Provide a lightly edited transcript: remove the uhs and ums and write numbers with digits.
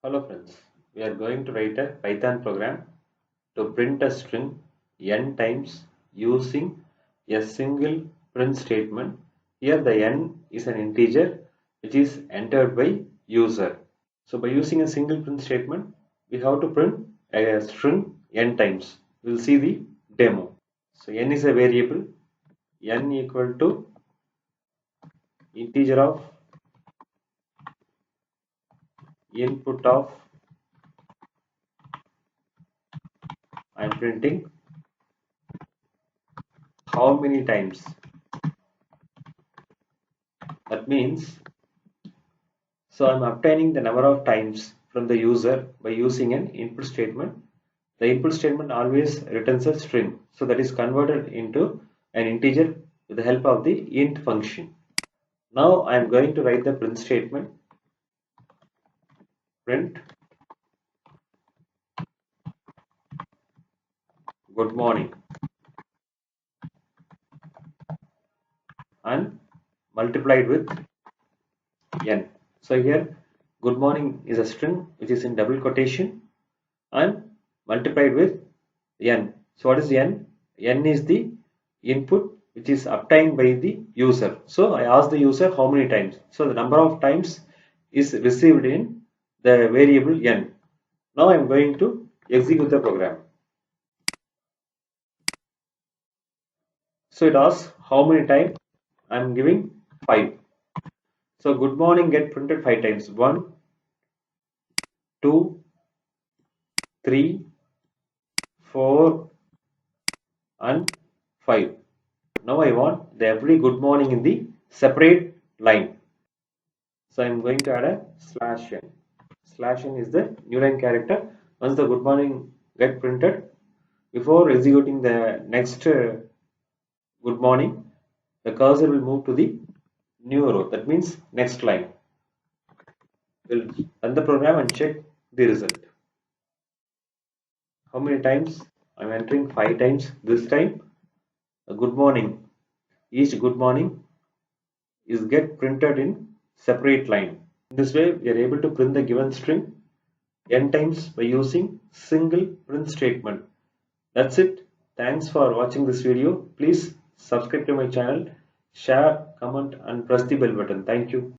Hello friends, we are going to write a Python program to print a string n times using a single print statement. Here the n is an integer which is entered by user. So by using a single print statement, we have to print a string n times. We will see the demo. So n is a variable, n equal to integer of input of I am printing how many times. That means so I'm obtaining the number of times from the user by using an input statement. The input statement always returns a string. So that is converted into an integer with the help of the int function. Now I am going to write the print statement. Print good morning and multiplied with n. So here good morning is a string which is in double quotation and multiplied with n. So what is n? N is the input which is obtained by the user. So I ask the user how many times. So the number of times is received in the variable n. Now I am going to execute the program. So it asks how many times. I am giving 5. So good morning get printed 5 times. 1, 2, 3, 4 and 5. Now I want the every good morning in the separate line. So I'm going to add a slash n. Slash n is the new line character. Once the good morning get printed, before executing the next good morning, the cursor will move to the new row. That means next line. We'll run the program and check the result. How many times? I'm entering 5 times. This time, a good morning. Each good morning is get printed in separate line. In this way, we are able to print the given string n times by using single print statement. That's it. Thanks for watching this video. Please subscribe to my channel, share, comment and press the bell button. Thank you.